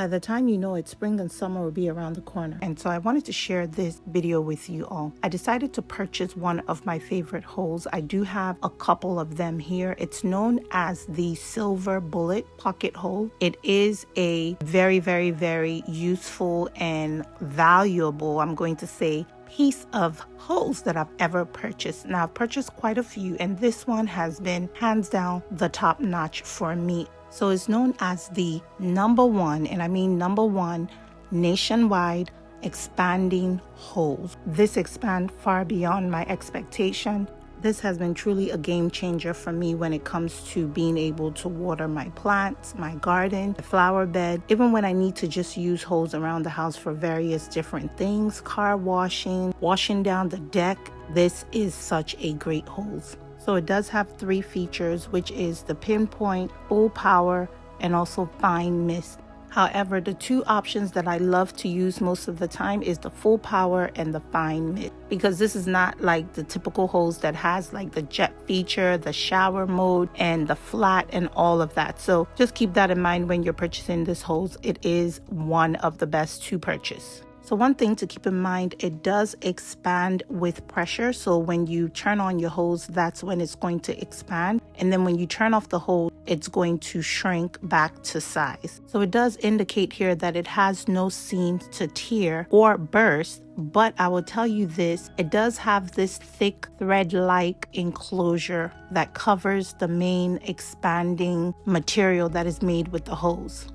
By the time you know it, spring and summer will be around the corner. And so I wanted to share this video with you all. I decided to purchase one of my favorite holes. I do have a couple of them here. It's known as the silver bullet pocket hole. It is a very, very, very useful and valuable, I'm going to say, piece of holes that I've ever purchased. Now, I've purchased quite a few, and this one has been hands down the top notch for me. So it's known as the #1, and I mean #1, nationwide expanding holes. This expands far beyond my expectation. This has been truly a game changer for me when it comes to being able to water my plants, my garden, the flower bed, even when I need to just use holes around the house for various different things, car washing, washing down the deck. This is such a great hose. So it does have 3 features, which is the pinpoint, full power, and also fine mist. However, the 2 options that I love to use most of the time is the full power and the fine mist, because this is not like the typical hose that has like the jet feature, the shower mode, and the flat and all of that. So just keep that in mind when you're purchasing this hose. It is one of the best to purchase. So one thing to keep in mind, it does expand with pressure. So when you turn on your hose, that's when it's going to expand. And then when you turn off the hose, it's going to shrink back to size. So it does indicate here that it has no seams to tear or burst. But I will tell you this, it does have this thick thread-like enclosure that covers the main expanding material that is made with the hose.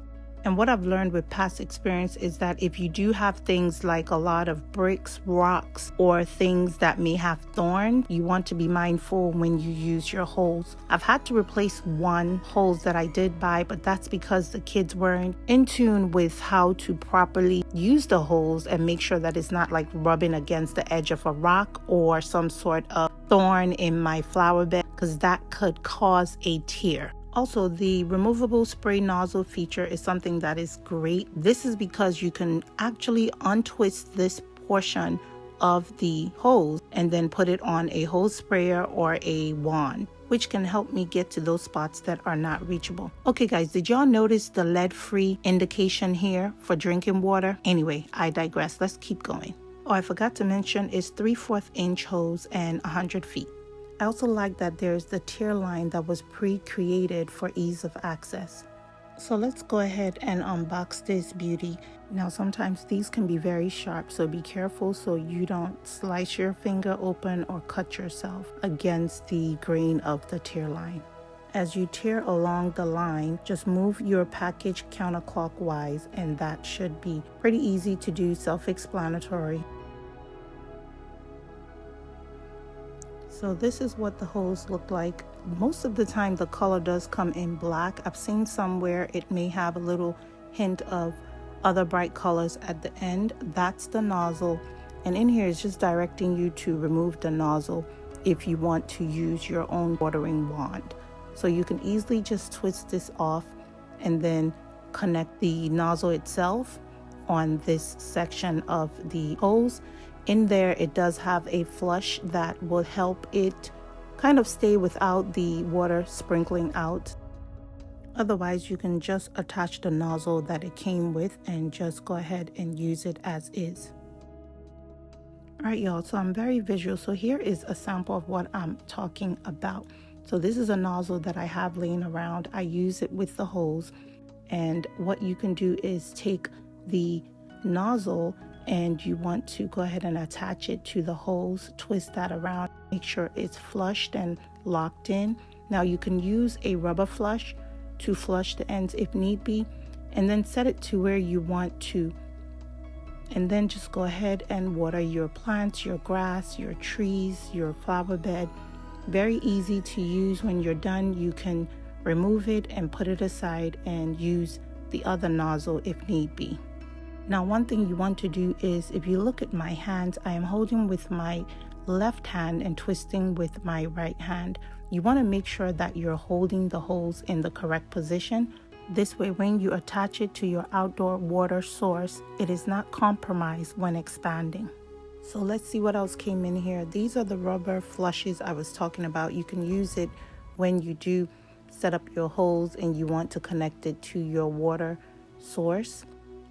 And what I've learned with past experience is that if you do have things like a lot of bricks, rocks, or things that may have thorns, you want to be mindful when you use your hose. I've had to replace one hose that I did buy, but that's because the kids weren't in tune with how to properly use the hose and make sure that it's not like rubbing against the edge of a rock or some sort of thorn in my flower bed, because that could cause a tear. Also, the removable spray nozzle feature is something that is great. This is because you can actually untwist this portion of the hose and then put it on a hose sprayer or a wand, which can help me get to those spots that are not reachable. Okay guys, did y'all notice the lead-free indication here for drinking water? Anyway, I digress. Let's keep going. Oh, I forgot to mention it's 3/4 inch hose and 100 feet. I also like that there's the tear line that was pre-created for ease of access. So let's go ahead and unbox this beauty. Now sometimes these can be very sharp, so be careful so you don't slice your finger open or cut yourself against the grain of the tear line. As you tear along the line, just move your package counterclockwise, and that should be pretty easy to do, self-explanatory. So this is what the hose look like. Most of the time the color does come in black. I've seen somewhere it may have a little hint of other bright colors at the end. That's the nozzle. And in here is just directing you to remove the nozzle if you want to use your own watering wand. So you can easily just twist this off and then connect the nozzle itself on this section of the hose. In there, it does have a flush that will help it kind of stay without the water sprinkling out. Otherwise, you can just attach the nozzle that it came with and just go ahead and use it as is. All right, y'all, so I'm very visual. So here is a sample of what I'm talking about. So this is a nozzle that I have laying around. I use it with the hose. And what you can do is take the nozzle and you want to go ahead and attach it to the hose, twist that around, make sure it's flushed and locked in. Now you can use a rubber flush to flush the ends if need be, and then set it to where you want to. And then just go ahead and water your plants, your grass, your trees, your flower bed. Very easy to use. When you're done, you can remove it and put it aside and use the other nozzle if need be. Now, one thing you want to do is, if you look at my hands, I am holding with my left hand and twisting with my right hand. You want to make sure that you're holding the hose in the correct position. This way, when you attach it to your outdoor water source, it is not compromised when expanding. So let's see what else came in here. These are the rubber flushes I was talking about. You can use it when you do set up your hose and you want to connect it to your water source.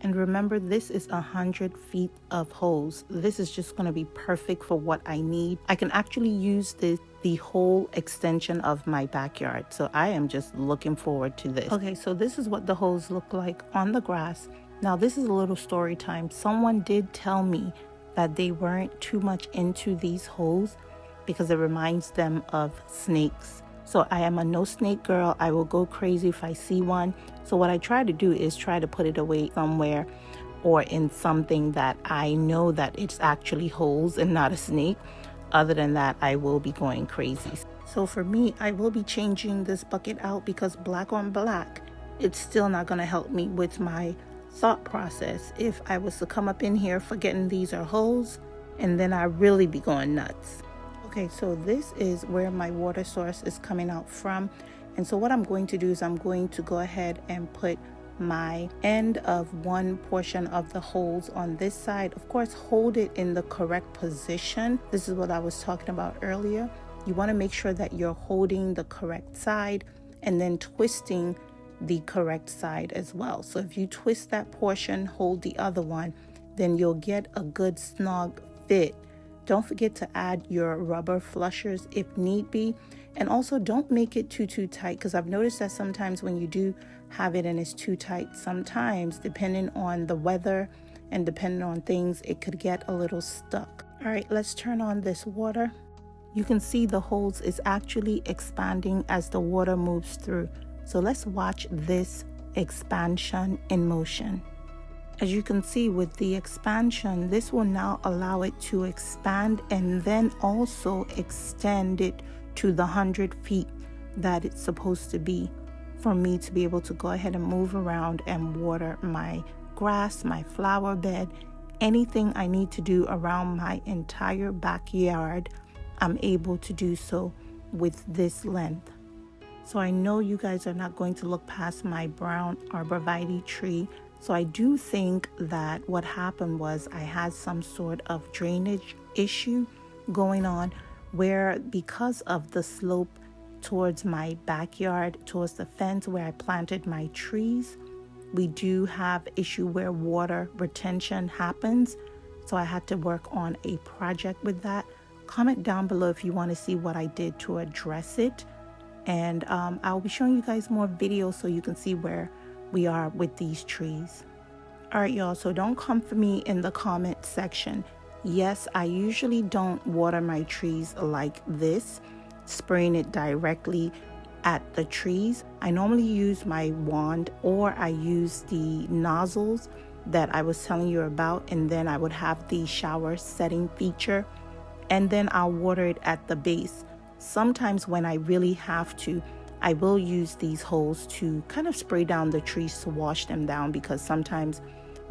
And remember, this is 100 feet of hose. This is just going to be perfect for what I need. I can actually use this the whole extension of my backyard. So I am just looking forward to this. Okay, so this is what the hose look like on the grass. Now this is a little story time. Someone did tell me that they weren't too much into these holes because it reminds them of snakes. So I am a no snake girl. I will go crazy if I see one. So what I try to do is try to put it away somewhere or in something that I know that it's actually holes and not a snake. Other than that, I will be going crazy. So for me, I will be changing this bucket out because black on black, it's still not going to help me with my thought process. If I was to come up in here forgetting these are holes, and then I really be going nuts. Okay, so this is where my water source is coming out from. And so what I'm going to do is I'm going to go ahead and put my end of one portion of the hose on this side. Of course, hold it in the correct position. This is what I was talking about earlier. You want to make sure that you're holding the correct side and then twisting the correct side as well. So if you twist that portion, hold the other one, then you'll get a good snug fit. Don't forget to add your rubber flushers if need be. And also don't make it too tight, because I've noticed that sometimes when you do have it and it's too tight, sometimes depending on the weather and depending on things, it could get a little stuck. All right, let's turn on this water. You can see the hose is actually expanding as the water moves through. So let's watch this expansion in motion. As you can see with the expansion, this will now allow it to expand and then also extend it to the 100 feet that it's supposed to be for me to be able to go ahead and move around and water my grass, my flower bed, anything I need to do around my entire backyard. I'm able to do so with this length. So I know you guys are not going to look past my brown arborvitae tree. So I do think that what happened was I had some sort of drainage issue going on where, because of the slope towards my backyard, towards the fence where I planted my trees, we do have issue where water retention happens. So I had to work on a project with that. Comment down below if you want to see what I did to address it. And I'll be showing you guys more videos so you can see where we are with these trees. All right, y'all, so don't come for me in the comment section. Yes, I usually don't water my trees like this, spraying it directly at the trees. I normally use my wand, or I use the nozzles that I was telling you about, and then I would have the shower setting feature, and then I'll water it at the base. Sometimes when I really have to, I will use these holes to kind of spray down the trees to wash them down, because sometimes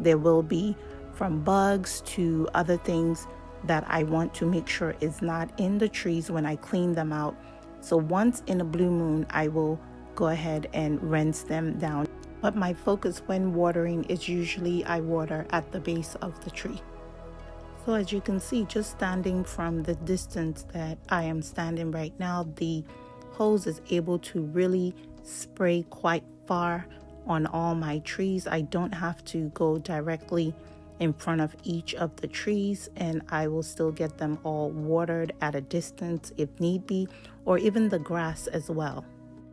there will be, from bugs to other things that I want to make sure is not in the trees when I clean them out. So once in a blue moon, I will go ahead and rinse them down. But my focus when watering is usually I water at the base of the tree. So as you can see, just standing from the distance that I am standing right now, the hose is able to really spray quite far on all my trees. I don't have to go directly in front of each of the trees, and I will still get them all watered at a distance if need be, or even the grass as well.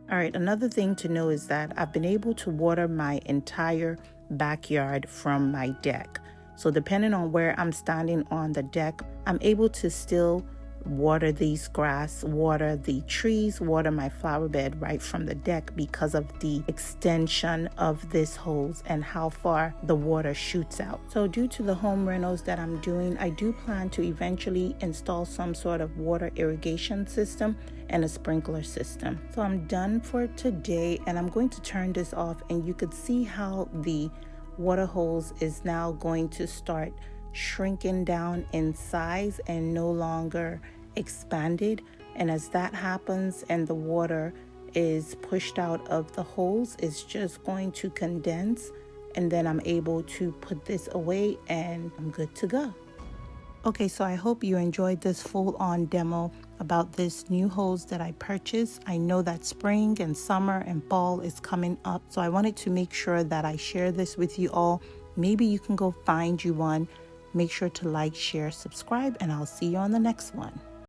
All right, another thing to know is that I've been able to water my entire backyard from my deck. So depending on where I'm standing on the deck, I'm able to still water these grass, water the trees, water my flower bed right from the deck because of the extension of this hose and how far the water shoots out. So due to the home rentals that I'm doing, I do plan to eventually install some sort of water irrigation system and a sprinkler system. So I'm done for today, and I'm going to turn this off, and you could see how the water hose is now going to start shrinking down in size and no longer expanded. And as that happens and the water is pushed out of the hose, it's just going to condense, and then I'm able to put this away and I'm good to go. Okay, so I hope you enjoyed this full-on demo about this new hose that I purchased. I know that spring and summer and fall is coming up, so I wanted to make sure that I share this with you all Maybe you can go find you one. Make sure to like, share, subscribe, and I'll see you on the next one.